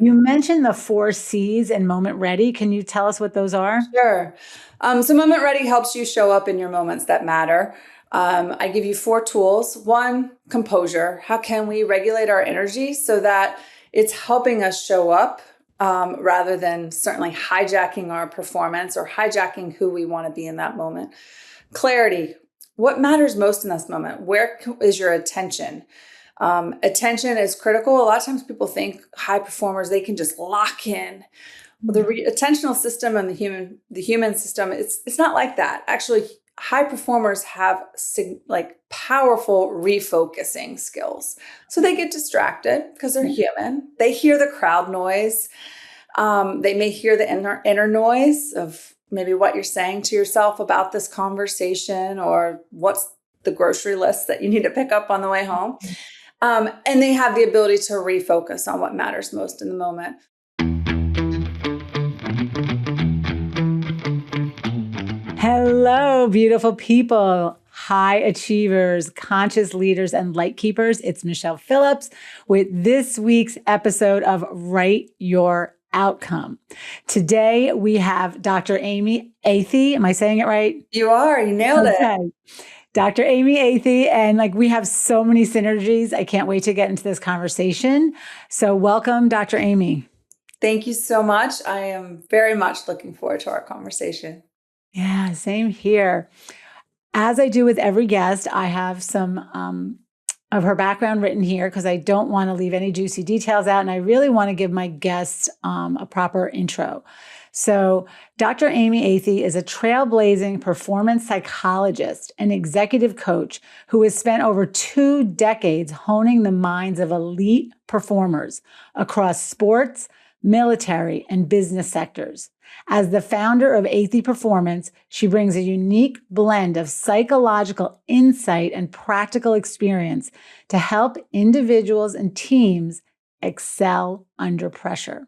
You mentioned the 4 C's in Moment Ready. Can you tell us what those are? Sure. So Moment Ready helps you show up in your moments that matter. I give you 4 tools. One, composure. How can we regulate our energy so that it's helping us show up rather than certainly hijacking our performance or hijacking who we want to be in that moment? Clarity. What matters most in this moment? Where is your attention? Attention is critical. A lot of times people think high performers, they can just lock in. Well, the attentional system and the human system, it's not like that. Actually, high performers have powerful refocusing skills. So they get distracted because they're human. They hear the crowd noise. They may hear the inner noise of maybe what you're saying to yourself about this conversation or what's the grocery list that you need to pick up on the way home. And they have the ability to refocus on what matters most in the moment. Hello, beautiful people, high achievers, conscious leaders, and light keepers. It's Michele Phillips with this week's episode of Write Your Outcome. Today, we have Dr. Amy Athey. Am I saying it right? You are. You nailed it. Dr. Amy Athey, and we have so many synergies. I can't wait to get into this conversation. So welcome, Dr. Amy. Thank you so much. I am very much looking forward to our conversation. Yeah, same here. As I do with every guest, I have some of her background written here because I don't want to leave any juicy details out. And I really want to give my guests a proper intro. So Dr. Amy Athey is a trailblazing performance psychologist and executive coach who has spent over 2 decades honing the minds of elite performers across sports, military, and business sectors. As the founder of Athey Performance, she brings a unique blend of psychological insight and practical experience to help individuals and teams excel under pressure.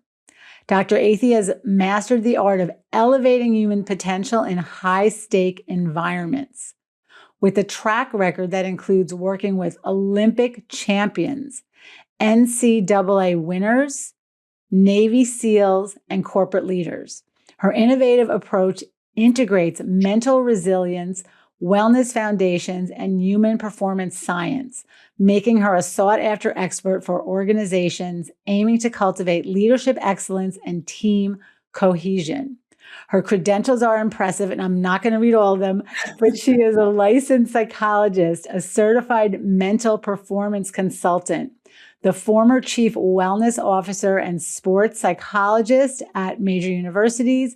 Dr. Athey has mastered the art of elevating human potential in high-stake environments, with a track record that includes working with Olympic champions, NCAA winners, Navy SEALs, and corporate leaders. Her innovative approach integrates mental resilience, wellness foundations, and human performance science, making her a sought-after expert for organizations aiming to cultivate leadership excellence and team cohesion. Her credentials are impressive, and I'm not going to read all of them, but she is a licensed psychologist, a certified mental performance consultant, the former chief wellness officer and sports psychologist at major universities,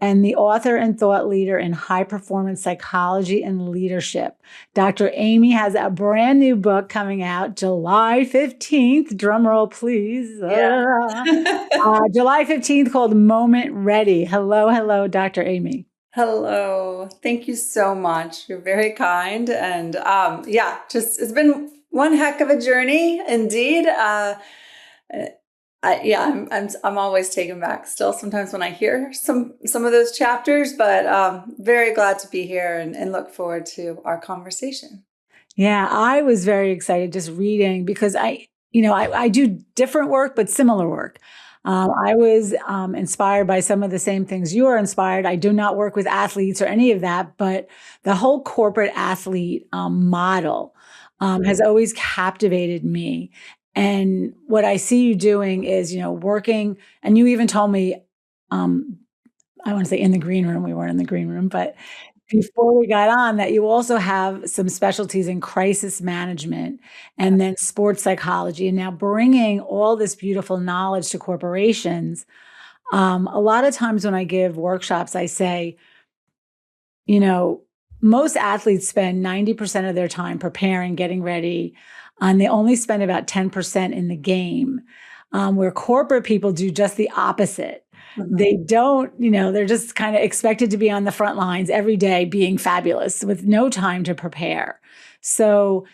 and the author and thought leader in high performance psychology and leadership. Dr. Amy has a brand new book coming out July 15th. Drum roll, please. Yeah. July 15th, called Moment Ready. Hello, Dr. Amy. Hello. Thank you so much. You're very kind. And it's been one heck of a journey, indeed. I'm always taken back still sometimes when I hear some of those chapters, but very glad to be here and look forward to our conversation. Yeah, I was very excited just reading because I do different work, but similar work. I was inspired by some of the same things you are inspired. I do not work with athletes or any of that, but the whole corporate athlete model has always captivated me. And what I see you doing is, working, and you even told me, I want to say in the green room, we weren't in the green room, but before we got on, that you also have some specialties in crisis management and then sports psychology, and now bringing all this beautiful knowledge to corporations. A lot of times when I give workshops, I say, most athletes spend 90% of their time preparing, getting ready, and they only spend about 10% in the game, where corporate people do just the opposite. Mm-hmm. They don't, they're just kind of expected to be on the front lines every day being fabulous with no time to prepare. So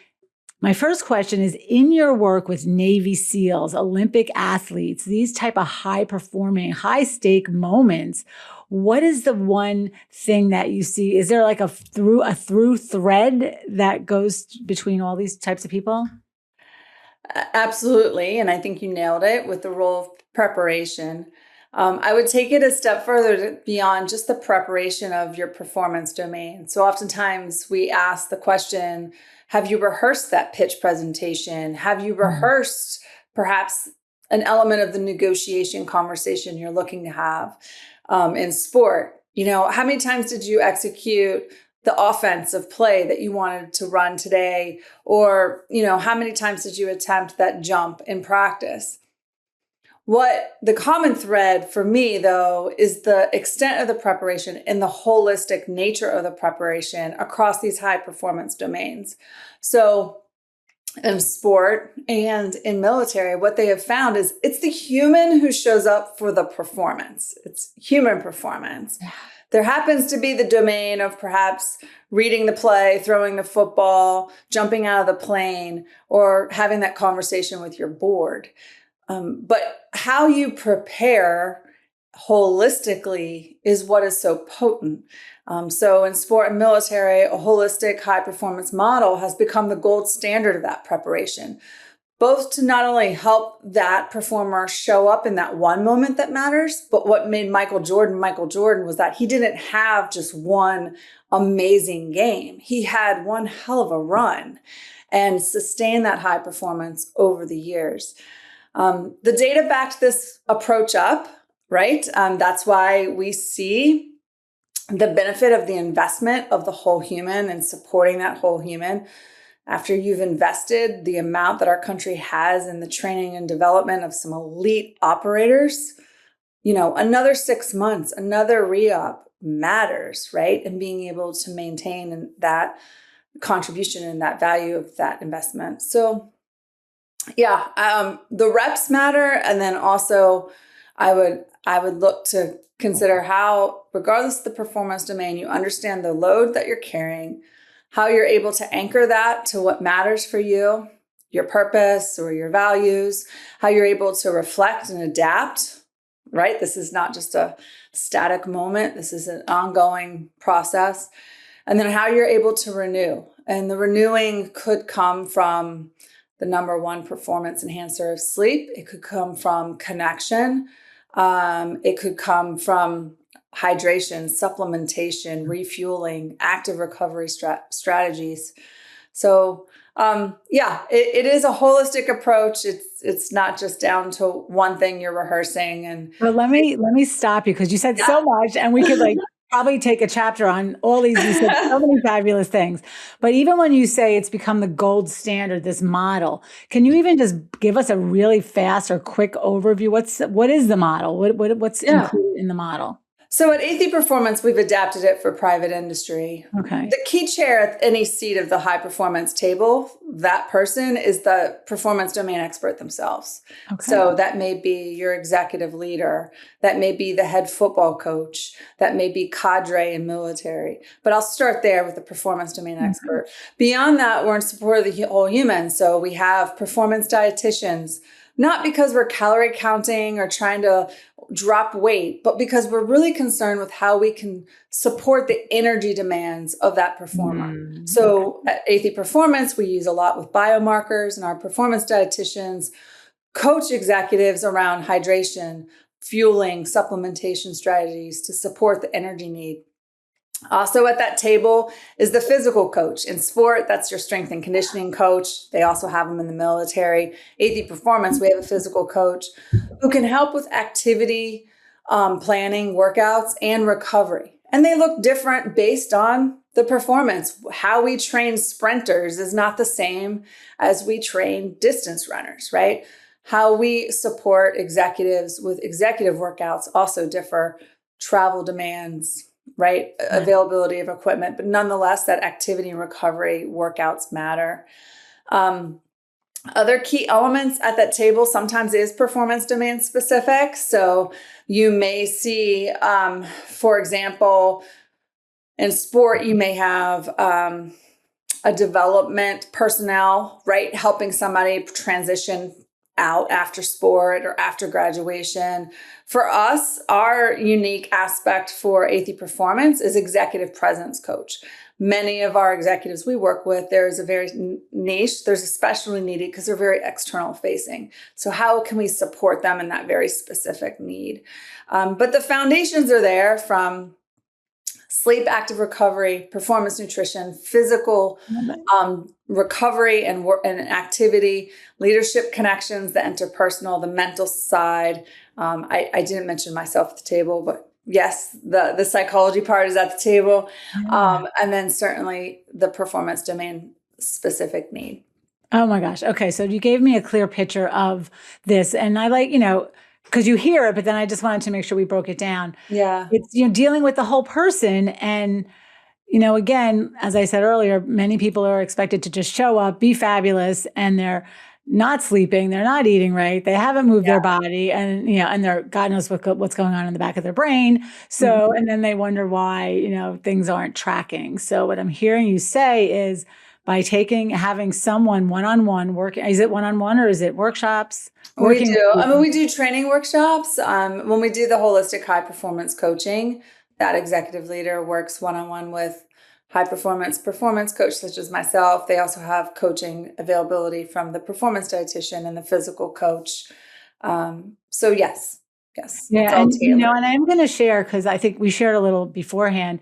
my first question is, in your work with Navy SEALs, Olympic athletes, these type of high-performing, high-stake moments, what is the one thing that you see? Is there like a through thread that goes between all these types of people? Absolutely. And I think you nailed it with the role of preparation. I would take it a step further beyond just the preparation of your performance domain. So oftentimes we ask the question, have you rehearsed that pitch presentation? Have you rehearsed perhaps an element of the negotiation conversation you're looking to have in sport? How many times did you execute the offensive play that you wanted to run today? Or, how many times did you attempt that jump in practice? What the common thread for me, though, is the extent of the preparation and the holistic nature of the preparation across these high performance domains. So in sport and in military, what they have found is it's the human who shows up for the performance. It's human performance. Yeah. There happens to be the domain of perhaps reading the play, throwing the football, jumping out of the plane, or having that conversation with your board. But how you prepare holistically is what is so potent. So in sport and military, a holistic high performance model has become the gold standard of that preparation, both to not only help that performer show up in that one moment that matters, but what made Michael Jordan was that he didn't have just one amazing game. He had one hell of a run and sustained that high performance over the years. The data backed this approach up, right? That's why we see the benefit of the investment of the whole human and supporting that whole human. After you've invested the amount that our country has in the training and development of some elite operators, another 6 months, another re-up matters, right? And being able to maintain that contribution and that value of that investment. So the reps matter. And then also I would look to consider how, regardless of the performance domain, you understand the load that you're carrying, how you're able to anchor that to what matters for you, your purpose or your values, how you're able to reflect and adapt, right? This is not just a static moment. This is an ongoing process. And then how you're able to renew. And the renewing could come from the number one performance enhancer of sleep. It could come from connection. It could come from hydration, supplementation, refueling, active recovery strategies. So it is a holistic approach. It's not just down to one thing you're rehearsing. And but let me stop you because you said so much, and we could probably take a chapter on all these. You said so many fabulous things. But even when you say it's become the gold standard, this model, can you even just give us a really fast or quick overview? What is the model? What's included in the model? So at Athey Performance, we've adapted it for private industry. Okay. The key chair at any seat of the high performance table, that person is the performance domain expert themselves. Okay. So that may be your executive leader. That may be the head football coach. That may be cadre in military. But I'll start there with the performance domain expert. Beyond that, we're in support of the whole human. So we have performance dietitians, not because we're calorie counting or trying to drop weight, but because we're really concerned with how we can support the energy demands of that performer. So at Athey Performance, we use a lot with biomarkers, and our performance dietitians coach executives around hydration, fueling, supplementation strategies to support the energy need. Also at that table is the physical coach. In sport, that's your strength and conditioning coach. They also have them in the military. Athey Performance, we have a physical coach who can help with activity planning, workouts, and recovery. And they look different based on the performance. How we train sprinters is not the same as we train distance runners, right? How we support executives with executive workouts also differ. Travel demands, right? Availability of equipment, but nonetheless, that activity and recovery workouts matter. Other key elements at that table sometimes is performance domain specific. So you may see, for example, in sport, you may have a development personnel, right? Helping somebody transition out after sport or after graduation. For us, our unique aspect for Athey Performance is executive presence coach. many of our executives we work with, there's a very niche, there's especially needed because they're very external facing. So how can we support them in that very specific need? But the foundations are there, from sleep, active recovery, performance nutrition, physical recovery and work and activity, leadership connections, the interpersonal, the mental side. I didn't mention myself at the table, but yes, the psychology part is at the table. And then certainly the performance domain specific need. Oh my gosh. Okay. So you gave me a clear picture of this, and I like, because you hear it, but then I just wanted to make sure we broke it down. Yeah. It's, dealing with the whole person. And, again, as I said earlier, many people are expected to just show up, be fabulous, and they're not sleeping, they're not eating right, they haven't moved their body, and, and they're, God knows what's going on in the back of their brain. So, and then they wonder why, things aren't tracking. So what I'm hearing you say is, by having someone one-on-one working, is it one-on-one or is it workshops? We do. We do training workshops. When we do the holistic high performance coaching, that executive leader works one-on-one with high performance coach such as myself. They also have coaching availability from the performance dietitian and the physical coach. So yes. Yeah, and and I'm going to share, because I think we shared a little beforehand.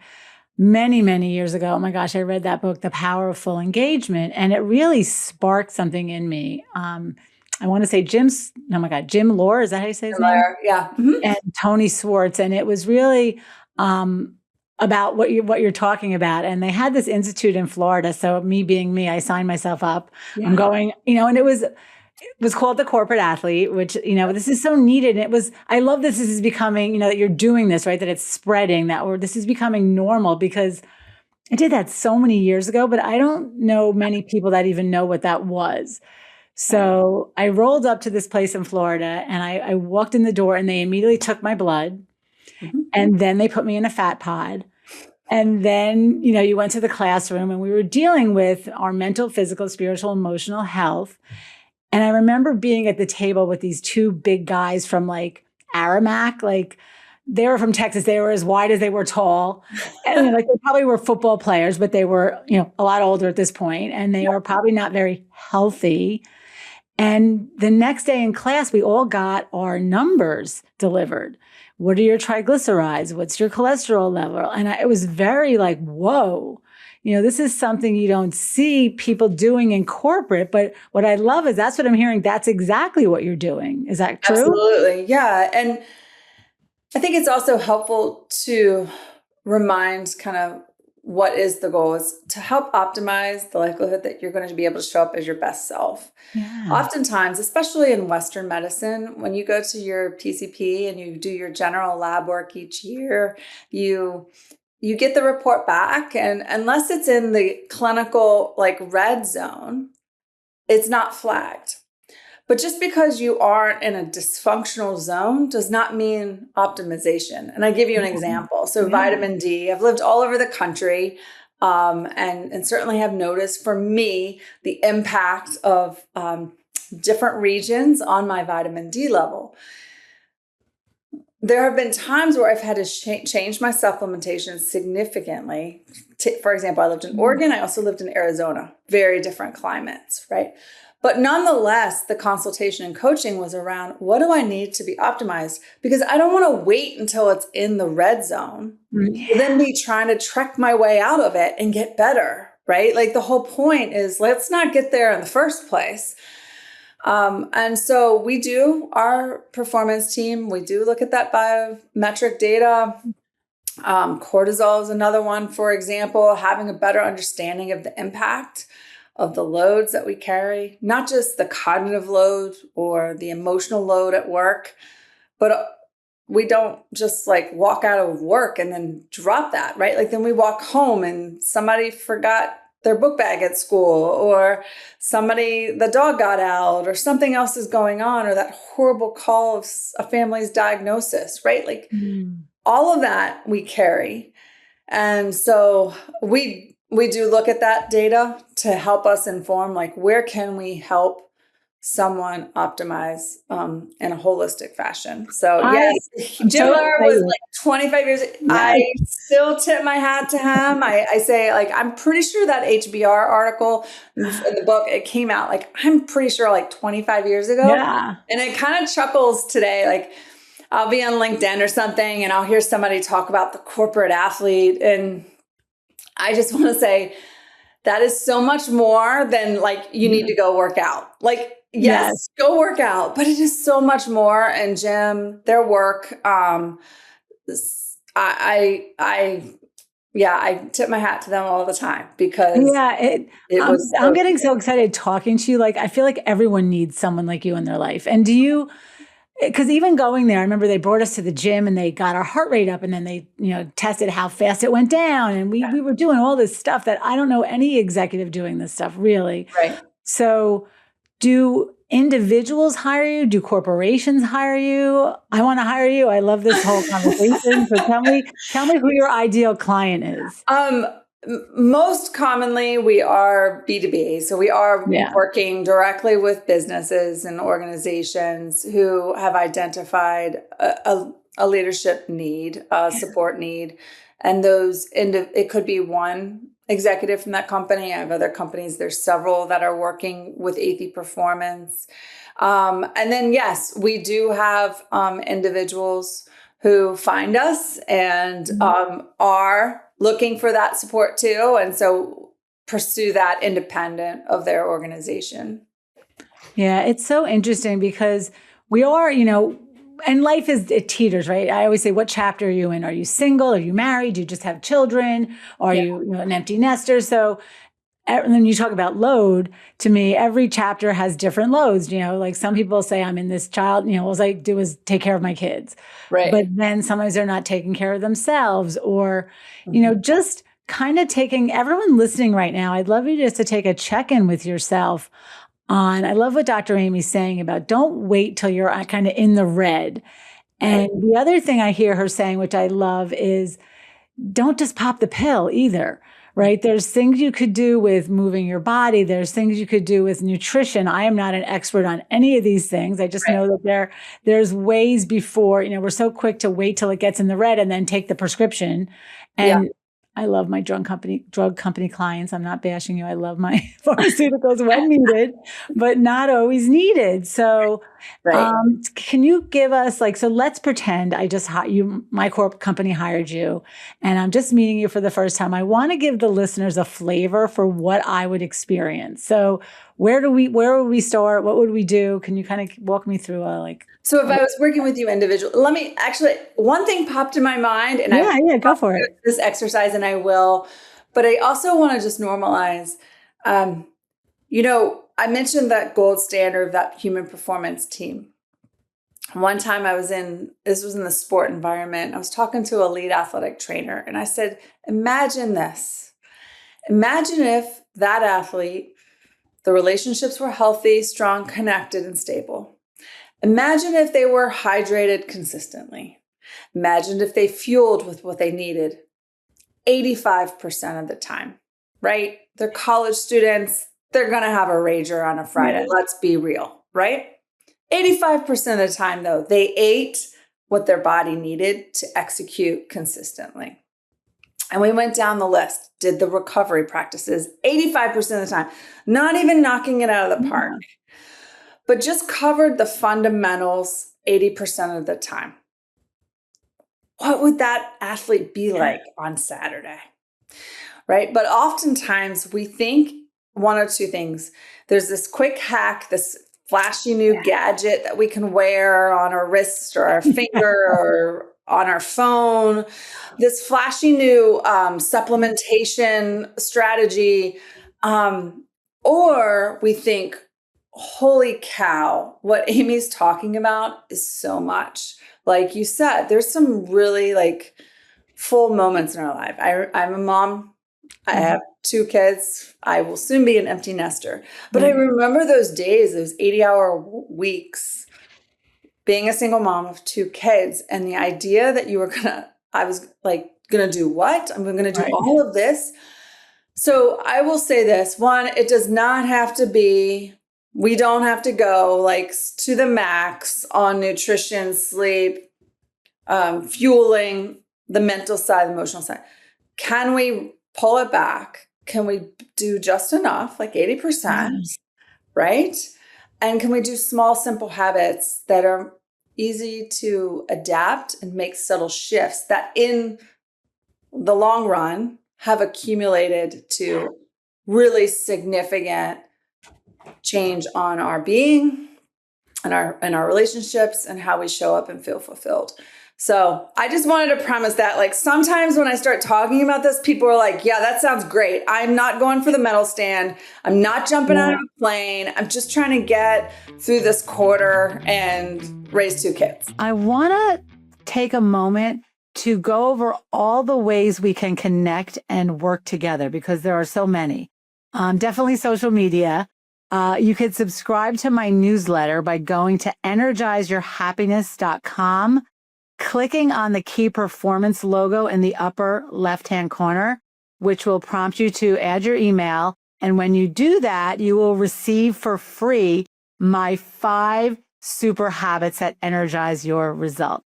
Many, many years ago, oh my gosh, I read that book, The Power of Full Engagement, and it really sparked something in me. I want to say Jim Lohr, is that how you say his name? Yeah. And Tony Schwartz. And it was really about what you're talking about. And they had this institute in Florida. So me being me, I signed myself up. Yeah. I'm going, and it was called the Corporate Athlete, which, this is so needed. I love this is becoming, that you're doing this, right? That it's spreading, this is becoming normal, because I did that so many years ago, but I don't know many people that even know what that was. So I rolled up to this place in Florida, and I walked in the door, and they immediately took my blood, and then they put me in a fat pod. And then, you went to the classroom, and we were dealing with our mental, physical, spiritual, emotional health. And I remember being at the table with these two big guys from Aramac, they were from Texas. They were as wide as they were tall. And they probably were football players, but they were, a lot older at this point, and they were probably not very healthy. And the next day in class, we all got our numbers delivered. What are your triglycerides? What's your cholesterol level? And it was very whoa. This is something you don't see people doing in corporate, but what I love is that's what I'm hearing. That's exactly what you're doing. Is that true? Absolutely. Yeah. And I think it's also helpful to remind kind of what is the goal, is to help optimize the likelihood that you're going to be able to show up as your best self. Yeah. Oftentimes, especially in Western medicine, when you go to your PCP and you do your general lab work each year, you get the report back, and unless it's in the clinical red zone, it's not flagged. But just because you aren't in a dysfunctional zone does not mean optimization. And I give you an example. So vitamin D, I've lived all over the country, and certainly have noticed, for me, the impact of different regions on my vitamin D level. There have been times where I've had to change my supplementation significantly. For example, I lived in Oregon. I also lived in Arizona. Very different climates, right? But nonetheless, the consultation and coaching was around, what do I need to be optimized? Because I don't want to wait until it's in the red zone, then be trying to trek my way out of it and get better, right? The whole point is, let's not get there in the first place. And so we do, our performance team, we do look at that biometric data. Cortisol is another one, for example, having a better understanding of the impact of the loads that we carry, not just the cognitive load or the emotional load at work, but we don't just walk out of work and then drop that, right? Then we walk home and somebody forgot their book bag at school, or the dog got out, or something else is going on, or that horrible call of a family's diagnosis, right? All of that we carry. And so we do look at that data to help us inform, where can we help someone optimize in a holistic fashion. So I'm Jim so Lar was excited. like 25 years. Yes. I still tip my hat to him. I say, like, I'm pretty sure that HBR article in the book, it came out, like, I'm pretty sure like 25 years ago. Yeah. And it kind of chuckles today. Like, I'll be on LinkedIn or something and I'll hear somebody talk about the corporate athlete. And I just want to say that is so much more than like, you need to go work out. Like, yes, go work out, but it is so much more. And Jim, their work, I tip my hat to them all the time because I'm getting so excited talking to you. Like, I feel like everyone needs someone like you in their life. And because even going there, I remember they brought us to the gym and they got our heart rate up and then they, tested how fast it went down. And we were doing all this stuff that I don't know any executive doing this stuff really. Right. So do individuals hire you? Do corporations hire you? I want to hire you. I love this whole conversation. So tell me who your ideal client is. Most commonly, we are B2B. So we are working directly with businesses and organizations who have identified a leadership need, a support need. And it could be one executive from that company. I have other companies. There's several that are working with Athey Performance. And then, yes, we do have individuals who find us and are looking for that support too. And so pursue that independent of their organization. Yeah, it's so interesting because we are, and life it teeters, right? I always say, what chapter are you in? Are you single? Are you married? Do you just have children? Are you, an empty nester? So when you talk about load, to me, every chapter has different loads. Like some people say, I'm in this child, all I do is take care of my kids. Right. But then sometimes they're not taking care of themselves or, just kind of taking everyone listening right now. I'd love you just to take a check-in with yourself I love what Dr. Amy's saying about don't wait till you're kind of in the red. And the other thing I hear her saying, which I love, is don't just pop the pill either, right? There's things you could do with moving your body. There's things you could do with nutrition. I am not an expert on any of these things. I just know that there's ways before, we're so quick to wait till it gets in the red and then take the prescription. And I love my drug company clients. I'm not bashing you. I love my pharmaceuticals when needed, but not always needed. So, can you give us so let's pretend I just my company hired you and I'm just meeting you for the first time. I want to give the listeners a flavor for what I would experience. So where would we start? What would we do? Can you kind of walk me through So if I was working with you individually, one thing popped in my mind and go for it. This exercise and I will, but I also want to just normalize, I mentioned that gold standard of that human performance team. One time this was in the sport environment. I was talking to a lead athletic trainer and I said, imagine this. Imagine if that athlete, the relationships were healthy, strong, connected, and stable. Imagine if they were hydrated consistently. Imagine if they fueled with what they needed 85% of the time, right? They're college students. They're going to have a rager on a Friday. Yeah. Let's be real, right? 85% of the time, though, they ate what their body needed to execute consistently. And we went down the list, did the recovery practices 85% of the time, not even knocking it out of the park, but just covered the fundamentals 80% of the time. What would that athlete be like on Saturday? Right? But oftentimes we think one or two things. There's this quick hack, this flashy new gadget that we can wear on our wrist or our finger or on our phone, this flashy new supplementation strategy. Or we think, holy cow, what Amy's talking about is so much. Like you said, there's some really full moments in our life. I'm a mom. I have 2 kids. I will soon be an empty nester. But I remember those days, those 80-hour weeks, being a single mom of 2 kids. And the idea that I was gonna do what? I'm gonna do all of this. So I will say this. One, it does not have to be We don't have to go like to the max on nutrition, sleep, fueling the mental side, the emotional side. Can we pull it back? Can we do just enough, like 80%, right? And can we do small, simple habits that are easy to adapt and make subtle shifts that in the long run have accumulated to really significant change on our being and our relationships and how we show up and feel fulfilled. So I just wanted to premise that, like, sometimes when I start talking about this, people are like, yeah, that sounds great. I'm not going for the medal stand. I'm not jumping out of a plane. I'm just trying to get through this quarter and raise 2 kids. I want to take a moment to go over all the ways we can connect and work together, because there are so many. Definitely social media. You could subscribe to my newsletter by going to energizeyourhappiness.com, clicking on the key performance logo in the upper left-hand corner, which will prompt you to add your email. And when you do that, you will receive for free my 5 super habits that energize your result.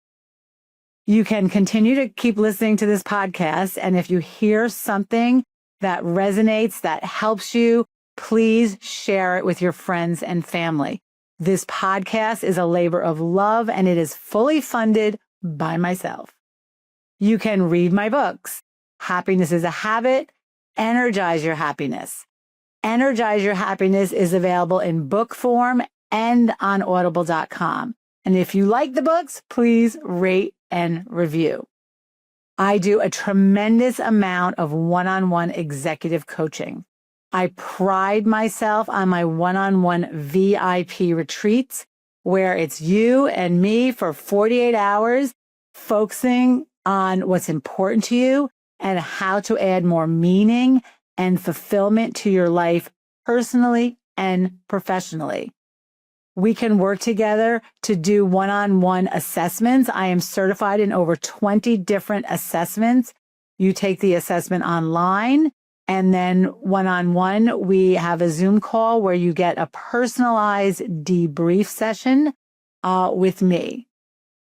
You can continue to keep listening to this podcast. And if you hear something that resonates, that helps you, please share it with your friends and family. This podcast is a labor of love, and it is fully funded by myself. You can read my books. Happiness is a Habit, Energize Your Happiness. Energize Your Happiness is available in book form and on audible.com. And if you like the books, please rate and review. I do a tremendous amount of one-on-one executive coaching. I pride myself on my one-on-one VIP retreats, where it's you and me for 48 hours, focusing on what's important to you and how to add more meaning and fulfillment to your life personally and professionally. We can work together to do one-on-one assessments. I am certified in over 20 different assessments. You take the assessment online, and then one-on-one, we have a Zoom call where you get a personalized debrief session with me.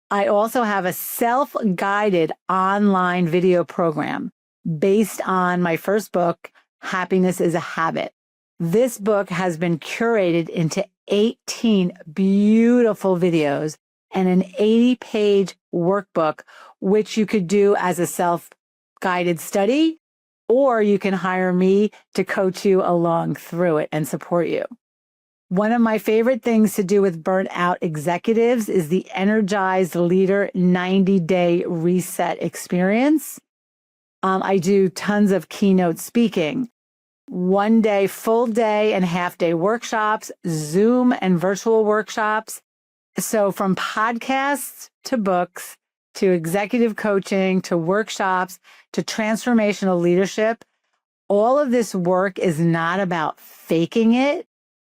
I also have a self-guided online video program based on my first book, Happiness is a Habit. This book has been curated into 18 beautiful videos and an 80-page workbook, which you could do as a self-guided study, or you can hire me to coach you along through it and support you. One of my favorite things to do with burnt out executives is the Energized Leader 90-day reset experience. I do tons of keynote speaking, 1 day, full day and half day workshops, Zoom and virtual workshops. So from podcasts to books, to executive coaching, to workshops, to transformational leadership, all of this work is not about faking it.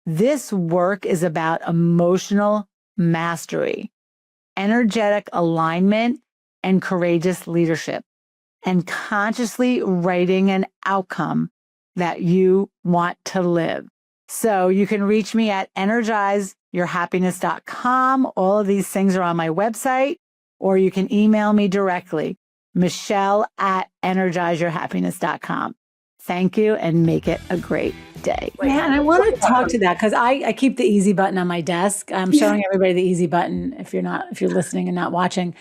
This work is about emotional mastery, energetic alignment, and courageous leadership, and consciously writing an outcome that you want to live. So you can reach me at energizeyourhappiness.com. All of these things are on my website, or you can email me directly, Michele@energizeyourhappiness.com. Thank you, and make it a great day. Man, I want to talk to that, because I keep the easy button on my desk. I'm showing everybody the easy button if you're listening and not watching.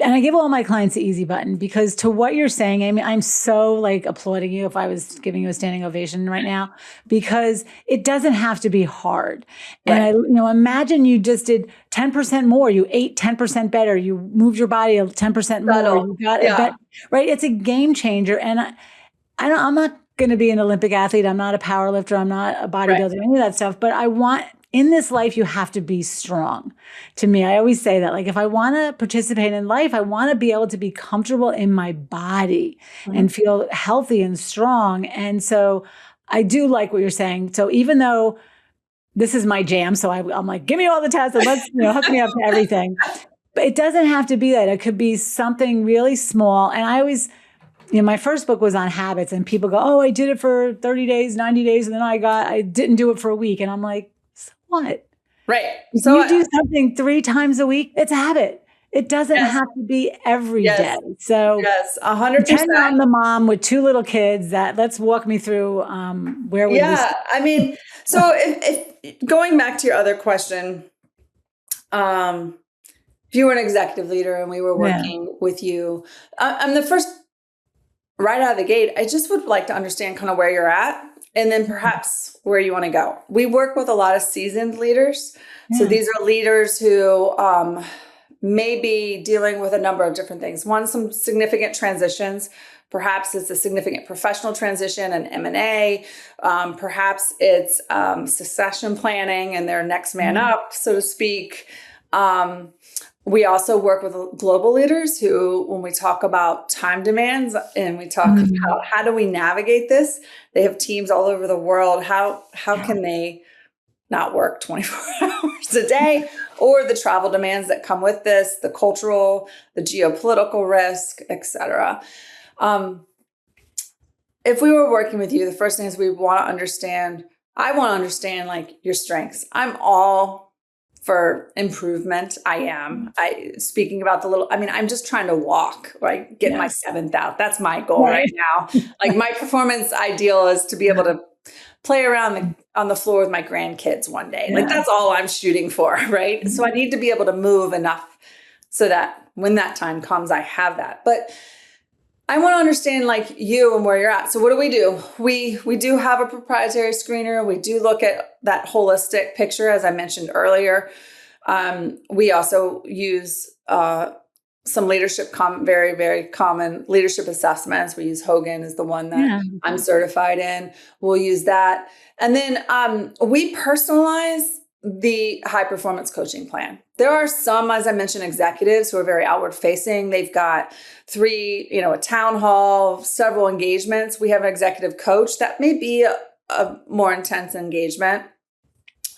And I give all my clients the easy button, because to what you're saying, Amy, I'm so like applauding you if I was giving you a standing ovation right now, because it doesn't have to be hard. Right. And imagine you just did 10% more. You ate 10% better. You moved your body 10% more. You got it, right? It's a game changer. And I'm not going to be an Olympic athlete. I'm not a power lifter. I'm not a bodybuilder, any of that stuff. But in this life, you have to be strong. To me, I always say that, like, if I want to participate in life, I want to be able to be comfortable in my body and feel healthy and strong. And so I do like what you're saying. So even though this is my jam, so I'm like, give me all the tests and let's hook me up to everything. But it doesn't have to be that. It could be something really small. And I always, my first book was on habits, and people go, oh, I did it for 30 days, 90 days. And then I didn't do it for a week. And I'm like, so what? Right. If So you do something 3 times a week, it's a habit. It doesn't yes, have to be every yes, day. So yes, pretend 100%. I'm the mom with 2 little kids that let's walk me through, where would we Yeah. start? I mean, so if going back to your other question, um, if you were an executive leader and we were Yeah. working with you, I'm the first right out of the gate. I just would like to understand kind of where you're at and then perhaps where you want to go. We work with a lot of seasoned leaders. So Yeah. these are leaders who may be dealing with a number of different things. One, some significant transitions. Perhaps it's a significant professional transition, an M&A. Perhaps it's succession planning and their next man up, so to speak. We also work with global leaders who, when we talk about time demands and we talk about how do we navigate this, they have teams all over the world. How can they not work 24 hours a day, or the travel demands that come with this, the cultural, the geopolitical risk, etc. If we were working with you, the first thing is I want to understand like your strengths. I'm all for improvement. Speaking about I'm just trying to walk, right? Get my Yes. seventh out. That's my goal right Right. now. Like my performance ideal is to be able to play around on the floor with my grandkids one day. Like Yeah. that's all I'm shooting for, right? So I need to be able to move enough so that when that time comes, I have that. But I want to understand like you and where you're at. So what do? We do have a proprietary screener. We do look at that holistic picture, as I mentioned earlier. We also use some very, very common leadership assessments. We use Hogan is the one that Yeah. I'm certified in. We'll use that. And then we personalize the high performance coaching plan. There are some, as I mentioned, executives who are very outward facing. They've got a town hall, several engagements. We have an executive coach that may be a more intense engagement.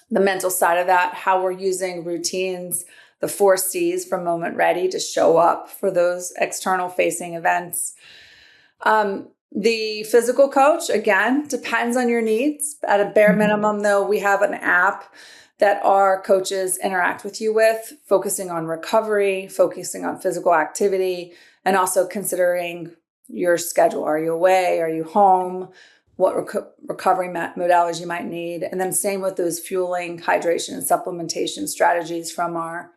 The mental side of that, how we're using routines, the 4 C's from Moment Ready to show up for those external facing events. The physical coach, again, depends on your needs. At a bare minimum, though, we have an app that our coaches interact with you with, focusing on recovery, focusing on physical activity, and also considering your schedule. Are you away? Are you home? What recovery modalities you might need. And then same with those fueling, hydration, and supplementation strategies from our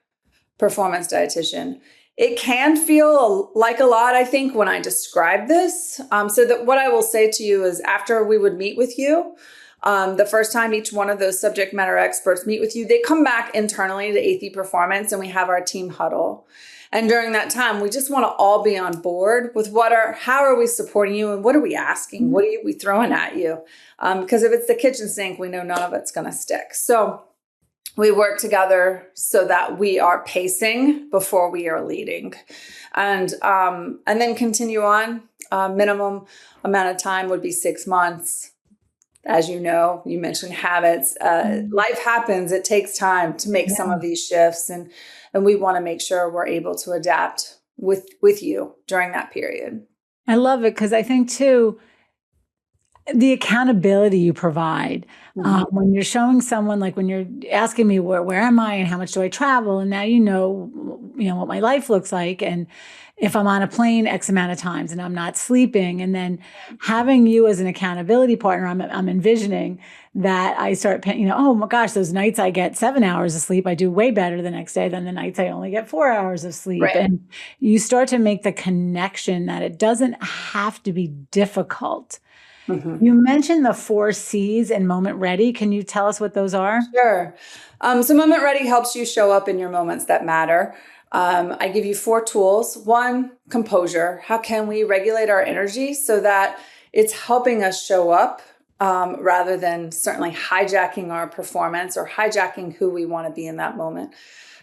performance dietitian. It can feel like a lot, I think, when I describe this. So that what I will say to you is after we would meet with you, the first time each one of those subject matter experts meet with you, they come back internally to Athey Performance and we have our team huddle. And during that time, we just want to all be on board with how are we supporting you and what are we asking? What are we throwing at you? Because if it's the kitchen sink, we know none of it's going to stick. So we work together so that we are pacing before we are leading, and then continue on. Minimum amount of time would be 6 months. As you know, you mentioned habits. Life happens. It takes time to make some of these shifts, and we want to make sure we're able to adapt with you during that period. I love it because I think too, the accountability you provide when you're showing someone, like when you're asking me where am I and how much do I travel, and now you know what my life looks like, and if I'm on a plane X amount of times and I'm not sleeping, and then having you as an accountability partner, I'm envisioning that I start oh my gosh, those nights I get 7 hours of sleep, I do way better the next day than the nights I only get 4 hours of sleep. Right. And you start to make the connection that it doesn't have to be difficult. You mentioned the 4 C's in Moment Ready. Can you tell us what those are? Sure. So Moment Ready helps you show up in your moments that matter. I give you 4 tools. 1, composure. How can we regulate our energy so that it's helping us show up rather than certainly hijacking our performance or hijacking who we want to be in that moment?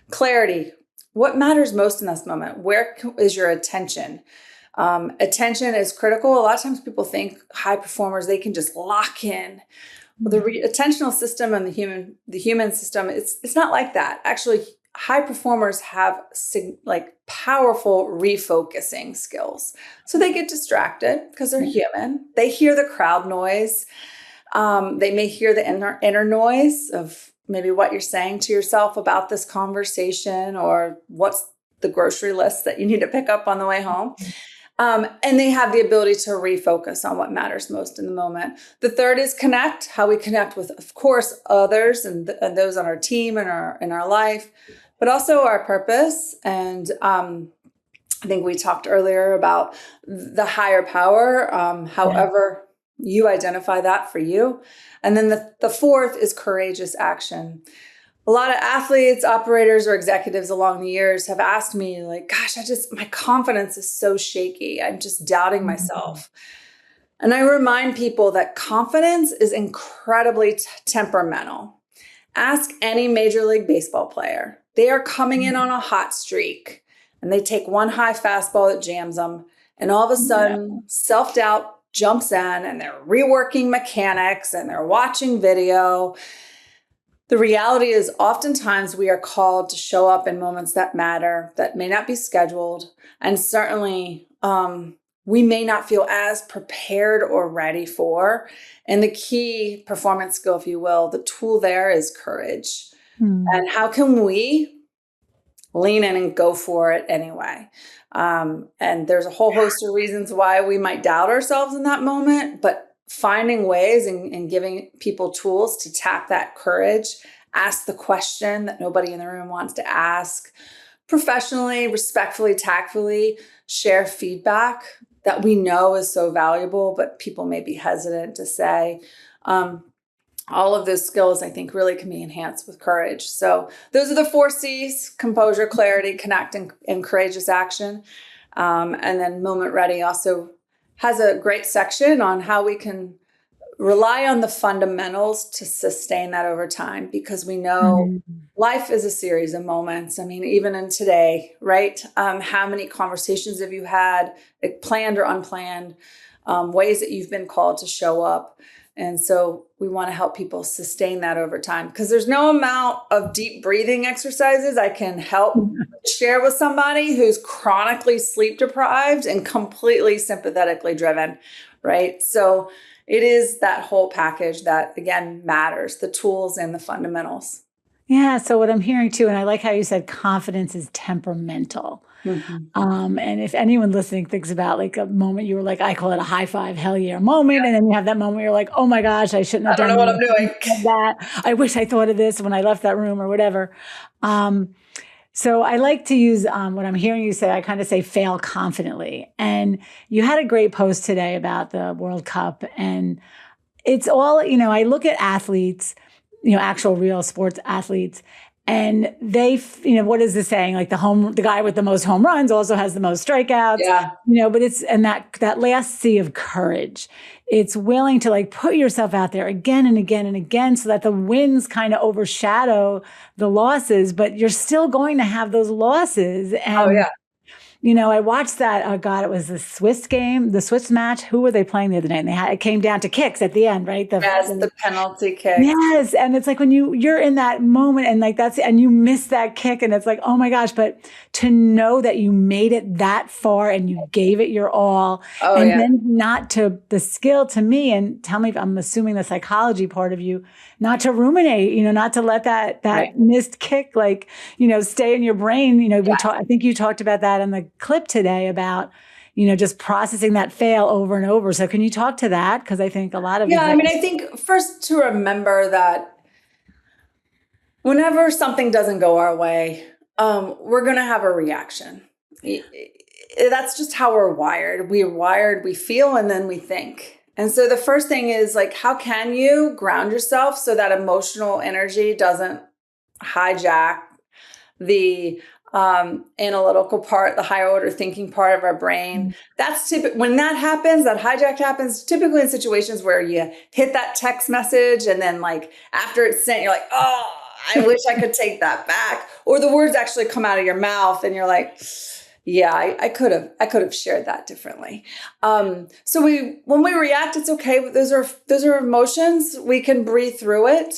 Clarity. What matters most in this moment? Where is your attention? Attention is critical. A lot of times people think high performers, they can just lock in. Well, the attentional system and the human system, it's not like that. Actually, high performers have powerful refocusing skills. So they get distracted because they're human. They hear the crowd noise. They may hear the inner noise of maybe what you're saying to yourself about this conversation, or what's the grocery list that you need to pick up on the way home. And they have the ability to refocus on what matters most in the moment. The third is connect, how we connect with, of course, others and those on our team and in our life, but also our purpose. And I think we talked earlier about the higher power, however you identify that for you. And then the fourth is courageous action. A lot of athletes, operators, or executives along the years have asked me, like, gosh, my confidence is so shaky. I'm just doubting myself. And I remind people that confidence is incredibly temperamental. Ask any Major League Baseball player. They are coming in on a hot streak and they take one high fastball that jams them. And all of a sudden, self-doubt jumps in and they're reworking mechanics and they're watching video. The reality is oftentimes we are called to show up in moments that matter, that may not be scheduled. And certainly we may not feel as prepared or ready for. And the key performance skill, if you will, the tool there is courage. And how can we lean in and go for it anyway? And there's a whole host of reasons why we might doubt ourselves in that moment, but finding ways and giving people tools to tap that courage, ask the question that nobody in the room wants to ask, professionally, respectfully, tactfully, share feedback that we know is so valuable, but people may be hesitant to say. All of those skills, I think, really can be enhanced with courage. So those are the 4 C's: composure, clarity, connect, and courageous action. And then Moment Ready also has a great section on how we can rely on the fundamentals to sustain that over time, because we know life is a series of moments. I mean, even in today, right? How many conversations have you had, planned or unplanned, ways that you've been called to show up? And so we want to help people sustain that over time, because there's no amount of deep breathing exercises I can help share with somebody who's chronically sleep deprived and completely sympathetically driven, right? So it is that whole package that, again, matters, the tools and the fundamentals. Yeah. So what I'm hearing too, and I like how you said confidence is temperamental. And if anyone listening thinks about like a moment you were like, I call it a high five, hell yeah moment. And then you have that moment where you're like, oh my gosh, I shouldn't have done what I'm doing. that. I wish I thought of this when I left that room or whatever. So I like to use what I'm hearing you say, I kind of say fail confidently. And you had a great post today about the World Cup. And it's all, I look at athletes, actual real sports athletes, and they, what is the saying? Like the guy with the most home runs also has the most strikeouts. Yeah. But it's, and that last C of courage, it's willing to like put yourself out there again and again and again, so that the wins kind of overshadow the losses, but you're still going to have those losses. And I watched that. God, it was the Swiss game, the Swiss match. Who were they playing the other night? And it came down to kicks at the end, right? The penalty kick. Yes, and it's like when you're in that moment, and like and you miss that kick, and it's like, oh my gosh! But to know that you made it that far and you gave it your all, then not to the skill to me, and tell me if I'm assuming the psychology part of you, not to ruminate, not to let that missed kick stay in your brain. I think you talked about that in the clip today about just processing that fail over and over. So can you talk to that? Because I think a lot of I think first to remember that whenever something doesn't go our way, we're going to have a reaction. That's just how we're wired. We feel, and then we think. And so the first thing is like, how can you ground yourself so that emotional energy doesn't hijack the analytical part, the higher order thinking part of our brain. That's when that happens, that hijack happens, typically in situations where you hit that text message and then like after it's sent, you're like, oh, I wish I could take that back. Or the words actually come out of your mouth and you're like, yeah, I could have shared that differently. So when we react, it's okay. Those are emotions. We can breathe through it.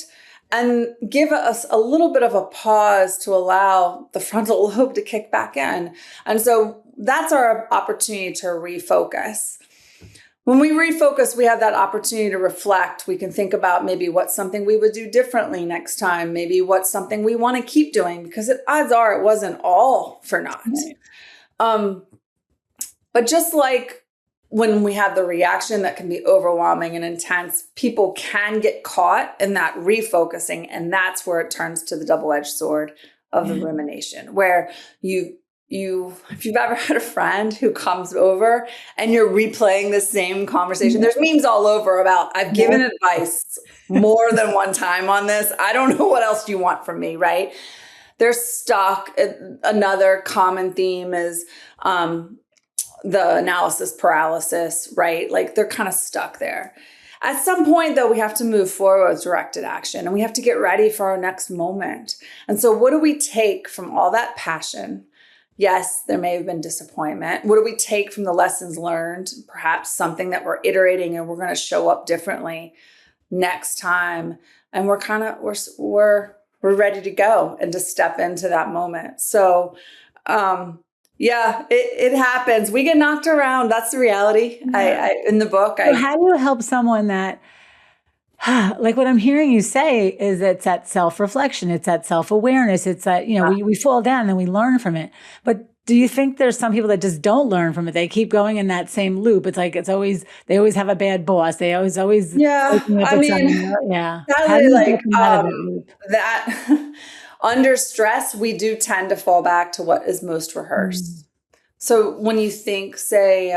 And give us a little bit of a pause to allow the frontal lobe to kick back in. And so that's our opportunity to refocus. when we refocus, we have that opportunity to reflect. We can think about maybe what's something we would do differently next time. Maybe what's something we want to keep doing, because odds are it wasn't all for naught. Right. But just like when we have the reaction that can be overwhelming and intense, people can get caught in that refocusing. And that's where it turns to the double-edged sword of the rumination, where if you've ever had a friend who comes over and you're replaying the same conversation, there's memes all over about, I've given advice more than one time on this. I don't know what else you want from me, right? They're stuck. Another common theme is the analysis paralysis, right? Like they're kind of stuck there. At some point, though, we have to move forward with directed action, and we have to get ready for our next moment. And so what do we take from all that passion? Yes, there may have been disappointment. What do we take from the lessons learned? Perhaps something that we're iterating and we're going to show up differently next time. And we're ready to go and to step into that moment. So, yeah, it happens. We get knocked around. That's the reality. In the book. So how do you help someone that, like what I'm hearing you say is it's that self-reflection, it's that self-awareness, it's that, we fall down and we learn from it. But do you think there's some people that just don't learn from it? They keep going in that same loop. It's like, they always have a bad boss. They always. Yeah. I mean, yeah. That under stress, we do tend to fall back to what is most rehearsed. So when you think, say,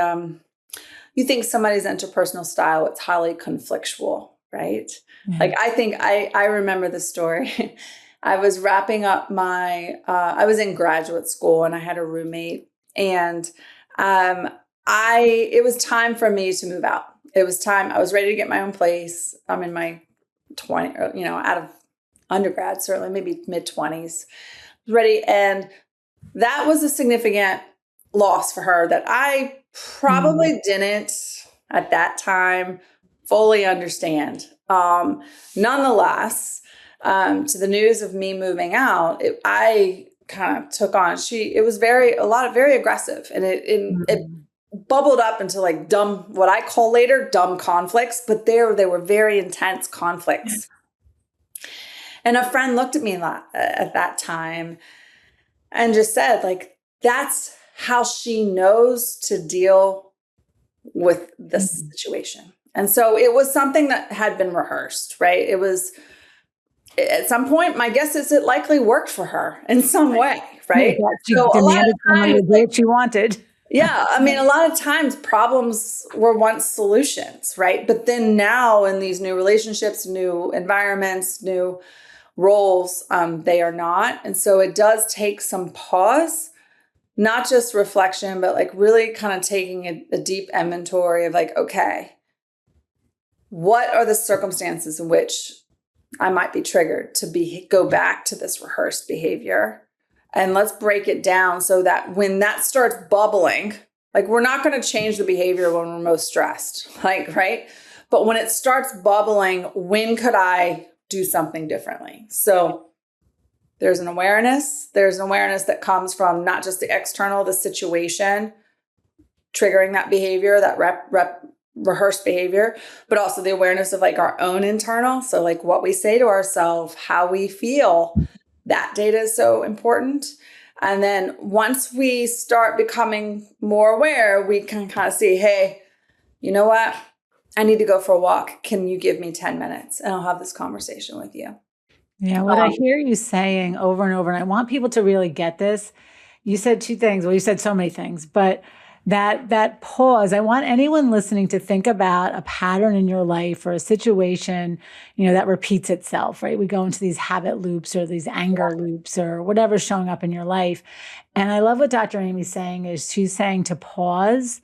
you think somebody's interpersonal style, it's highly conflictual. Right? Like, I think I remember the story. I was wrapping up I was in graduate school and I had a roommate, and it was time for me to move out. It was time. I was ready to get my own place. I'm in my 20, out of undergrad, certainly maybe mid-20s, ready. And that was a significant loss for her that I probably didn't at that time fully understand. Nonetheless, to the news of me moving out, I kind of took on. It was very aggressive, and it bubbled up into like what I call later dumb conflicts, but they were very intense conflicts. And a friend looked at me at that time and just said, like, that's how she knows to deal with this situation. And so it was something that had been rehearsed, right? It was, at some point, my guess is it likely worked for her in some way, right? She demanded somebody to do what she wanted. Yeah. I mean, a lot of times problems were once solutions, right? But then now in these new relationships, new environments, new roles, they are not. And so it does take some pause, not just reflection, but like really kind of taking a deep inventory of like, okay, what are the circumstances in which I might be triggered to go back to this rehearsed behavior? And let's break it down so that when that starts bubbling, like, we're not going to change the behavior when we're most stressed, like, right? But when it starts bubbling, when could I do something differently? So there's an awareness. There's an awareness that comes from not just the external, the situation triggering that behavior, that rehearsed behavior, but also the awareness of like our own internal. So like what we say to ourselves, how we feel, that data is so important. And then once we start becoming more aware, we can kind of see, hey, you know what? I need to go for a walk. Can you give me 10 minutes? And I'll have this conversation with you. Yeah, what I hear you saying over and over, and I want people to really get this. You said two things. Well, you said so many things, but that pause, I want anyone listening to think about a pattern in your life or a situation, that repeats itself, right? We go into these habit loops or these anger loops or whatever's showing up in your life. And I love what Dr. Amy's saying is she's saying to pause.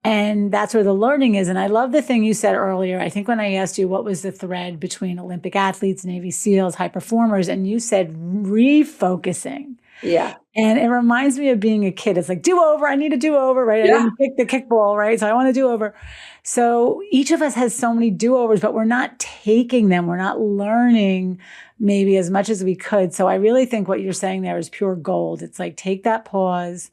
And that's where the learning is. And I love the thing you said earlier. I think when I asked you what was the thread between Olympic athletes, Navy SEALs, high performers, and you said refocusing. Yeah. And it reminds me of being a kid. It's like, do-over, I need a do-over, right? Yeah. I didn't pick the kickball, right? So I want a do-over. So each of us has so many do-overs, but we're not taking them. We're not learning maybe as much as we could. So I really think what you're saying there is pure gold. It's like, take that pause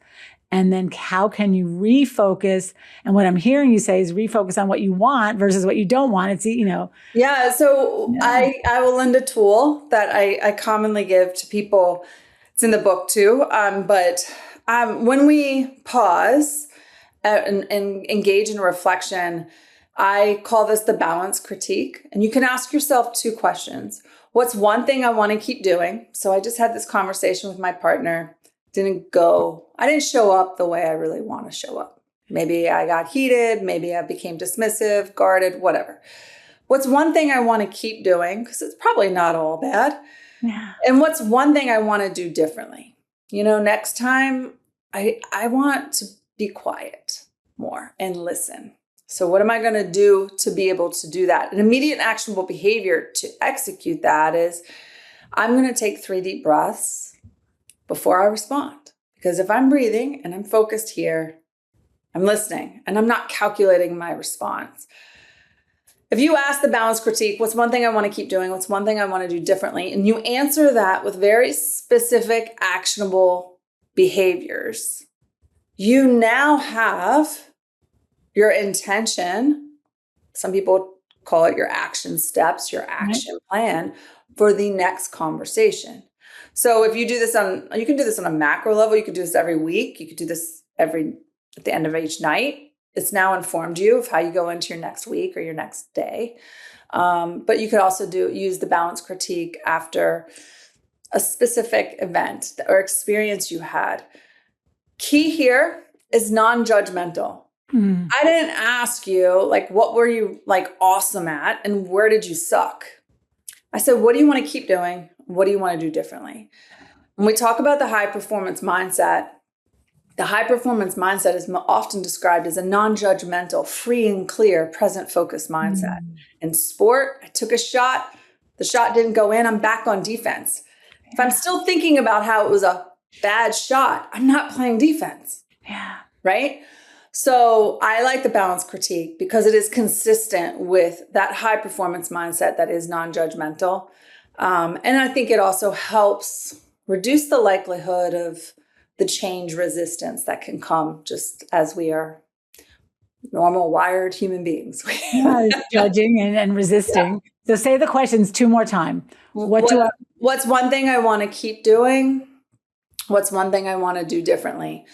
And then how can you refocus? And what I'm hearing you say is refocus on what you want versus what you don't want. It's, Yeah. So I will lend a tool that I commonly give to people. It's in the book too. But when we pause and engage in reflection, I call this the balance critique. And you can ask yourself 2 questions. What's one thing I want to keep doing? So I just had this conversation with my partner. I didn't show up the way I really want to show up. Maybe I got heated. Maybe I became dismissive, guarded, whatever. What's one thing I want to keep doing? Because it's probably not all bad. Yeah. And what's one thing I want to do differently? Next time I want to be quiet more and listen. So what am I going to do to be able to do that? An immediate actionable behavior to execute that is I'm going to take 3 deep breaths before I respond. Because if I'm breathing and I'm focused here, I'm listening and I'm not calculating my response. If you ask the balance critique, what's one thing I want to keep doing? What's one thing I want to do differently? And you answer that with very specific, actionable behaviors, you now have your intention. Some people call it your action steps, your action plan for the next conversation. So if you do this you can do this on a macro level. You could do this every week. You could do this at the end of each night. It's now informed you of how you go into your next week or your next day. But you could also use the balance critique after a specific event or experience you had. Key here is non-judgmental. I didn't ask you, what were you awesome at and where did you suck? I said, what do you want to keep doing? What do you want to do differently? When we talk about the high performance mindset is often described as a non-judgmental, free and clear, present focused mindset. In sport, I took a shot. The shot didn't go in. I'm back on defense. If I'm still thinking about how it was a bad shot, I'm not playing defense. Yeah. Right? So I like the balance critique because it is consistent with that high performance mindset that is non-judgmental. And I think it also helps reduce the likelihood of the change resistance that can come just as we are normal, wired human beings. Judging and resisting. Yeah. So say the questions 2 more times. What's one thing I want to keep doing? What's one thing I want to do differently?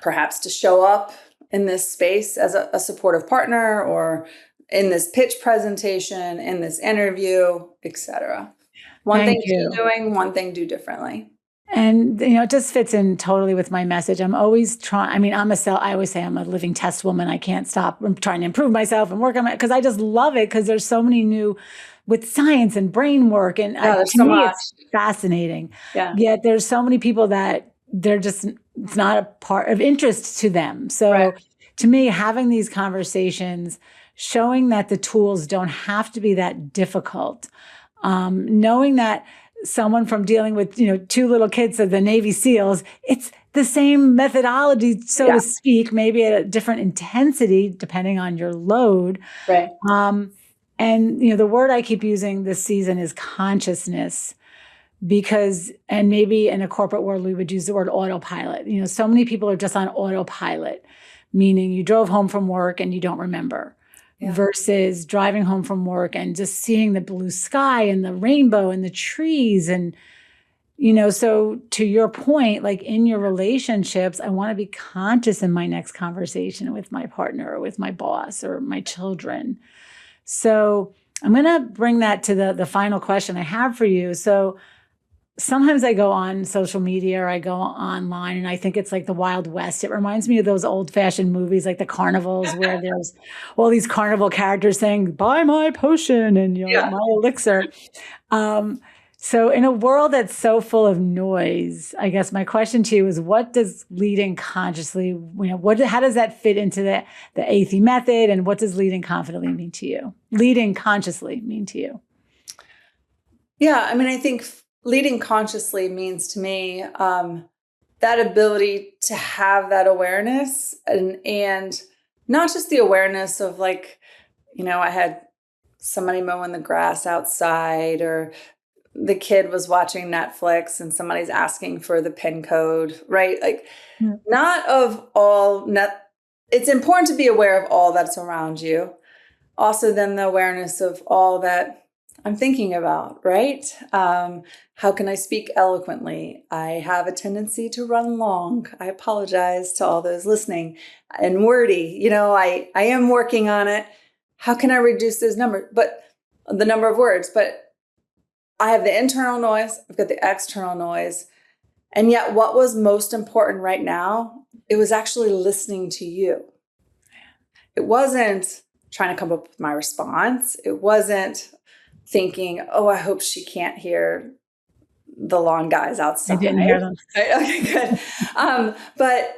Perhaps to show up in this space as a supportive partner or in this pitch presentation, in this interview, etc. One thing keep doing, one thing do differently. And, it just fits in totally with my message. I'm always trying, I always say I'm a living test woman. I can't stop. I'm trying to improve myself and work on it because I just love it because there's so many new with science and brain work. And to me, it's fascinating. Yeah. Yet there's so many people that it's not a part of interest to them. So to me, having these conversations, showing that the tools don't have to be that difficult, knowing that someone from dealing with, 2 little kids of the Navy SEALs, it's the same methodology, so to speak, maybe at a different intensity, depending on your load. Right. And, the word I keep using this season is consciousness. And maybe in a corporate world, we would use the word autopilot. So many people are just on autopilot, meaning you drove home from work and you don't remember, versus driving home from work and just seeing the blue sky and the rainbow and the trees. And, so to your point, in your relationships, I want to be conscious in my next conversation with my partner or with my boss or my children. So I'm going to bring that to the final question I have for you. So sometimes I go on social media or I go online and I think it's like the Wild West. It reminds me of those old-fashioned movies like the carnivals where there's all these carnival characters saying, buy my potion and my elixir. So in a world that's so full of noise, I guess my question to you is, what does leading consciously, how does that fit into the Athey method, and what does leading confidently mean to you? Leading consciously mean to you? Yeah, I think leading consciously means to me that ability to have that awareness and not just the awareness of I had somebody mowing the grass outside or the kid was watching Netflix and somebody's asking for the PIN code, right? Like not of all it's important to be aware of all that's around you. Also then the awareness of all that I'm thinking about, right? How can I speak eloquently? I have a tendency to run long. I apologize to all those listening. And wordy, I am working on it. How can I reduce those numbers? But the number of words, but I have the internal noise, I've got the external noise. And yet what was most important right now, it was actually listening to you. It wasn't trying to come up with my response. It wasn't thinking, oh, I hope she can't hear the lawn guys outside. I didn't hear them. Okay, good. But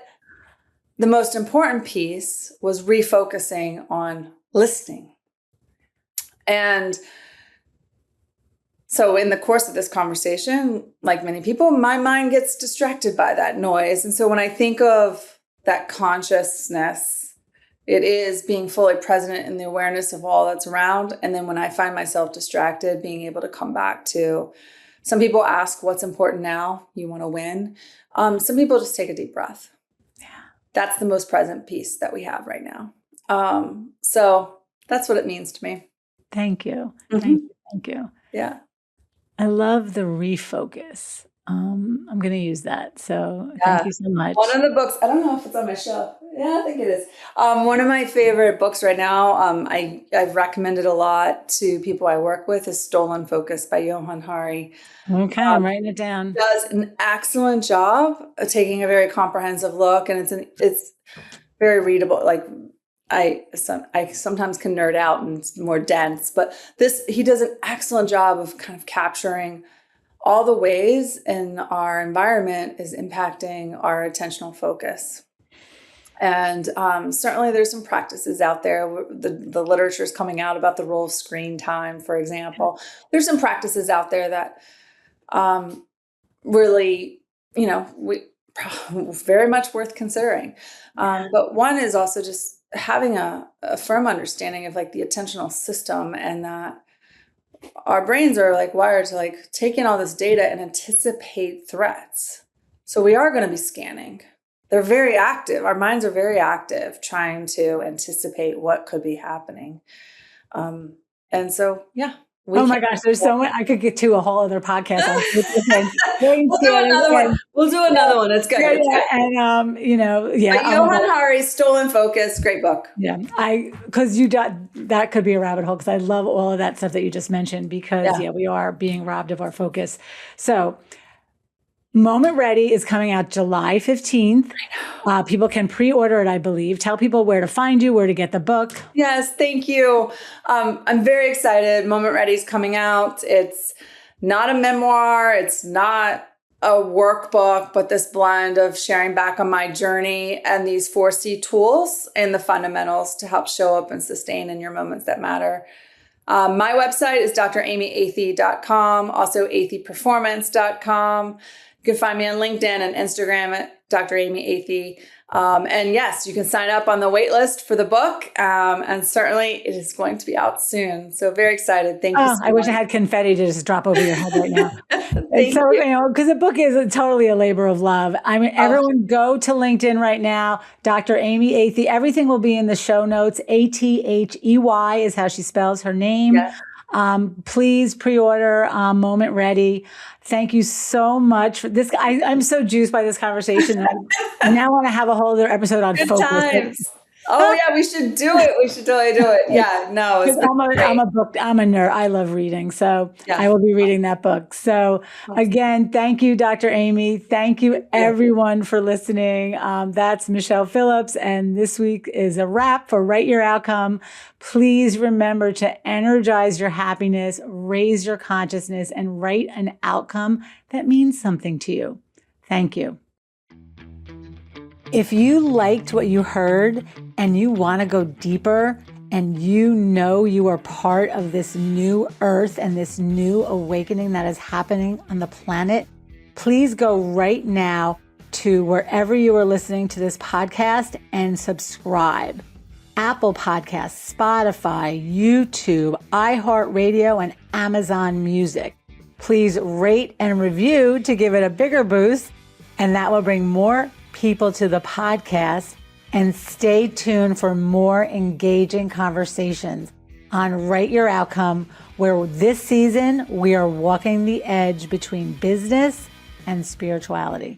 the most important piece was refocusing on listening. And so in the course of this conversation, like many people, my mind gets distracted by that noise. And so when I think of that consciousness, it is being fully present in the awareness of all that's around. And then when I find myself distracted, being able to come back to, some people ask, what's important now? You want to win. Some people just take a deep breath. Yeah. That's the most present piece that we have right now. So that's what it means to me. Thank you. Thank you. Yeah. I love the refocus. I'm going to use that. So thank you so much. One of the books, I don't know if it's on my shelf. Yeah, I think it is. One of my favorite books right now, I've recommended a lot to people I work with, is Stolen Focus by Johann Hari. Okay, I'm writing it down. Does an excellent job of taking a very comprehensive look, and it's very readable. Like I sometimes can nerd out and it's more dense, but he does an excellent job of kind of capturing all the ways in our environment is impacting our attentional focus. And certainly there's some practices out there. The literature is coming out about the role of screen time, for example. There's some practices out there that really, very much worth considering. But one is also just having a firm understanding of like the attentional system, and that our brains are like wired to like take in all this data and anticipate threats. So we are going to be scanning. They're very active. Our minds are very active trying to anticipate what could be happening. And so, yeah. Oh my gosh, there's so much. I could get to a whole other podcast on We'll do another one. We'll do another one. It's good. Yeah, it's good. And But Johann Hari's Stolen Focus, great book. Yeah, because that could be a rabbit hole, because I love all of that stuff that you just mentioned, because we are being robbed of our focus. So Moment Ready is coming out July 15th. People can pre-order it, I believe. Tell people where to find you, where to get the book. Yes, thank you. I'm very excited. Moment Ready is coming out. It's not a memoir. It's not a workbook, but this blend of sharing back on my journey and these 4C tools and the fundamentals to help show up and sustain in your moments that matter. My website is dramyathey.com, also atheyperformance.com. You can find me on LinkedIn and Instagram at Dr. Amy Athey. And yes, you can sign up on the wait list for the book. And certainly it is going to be out soon. So very excited. Thank you so I wish I had confetti to just drop over your head right now. Because the book is totally a labor of love. I mean, everyone go to LinkedIn right now. Dr. Amy Athey. Everything will be in the show notes. Athey is how she spells her name. Yes. Please pre-order Moment Ready. Thank you so much for this. I'm so juiced by this conversation. I now want to have a whole other episode on focus. Times. Oh yeah, we should do it. We should totally do it. Yeah, no, I'm a nerd. I love reading, so I will be reading that book. So again, thank you, Dr. Amy. Thank you, everyone, for listening. That's Michele Phillips, and this week is a wrap for Write Your Outcome. Please remember to energize your happiness, raise your consciousness, and write an outcome that means something to you. Thank you. If you liked what you heard and you want to go deeper, and you are part of this new earth and this new awakening that is happening on the planet, please go right now to wherever you are listening to this podcast and subscribe. Apple Podcasts, Spotify, YouTube, iHeartRadio, and Amazon Music. Please rate and review to give it a bigger boost, and that will bring more people to the podcast. And stay tuned for more engaging conversations on Write Your Outcome, where this season we are walking the edge between business and spirituality.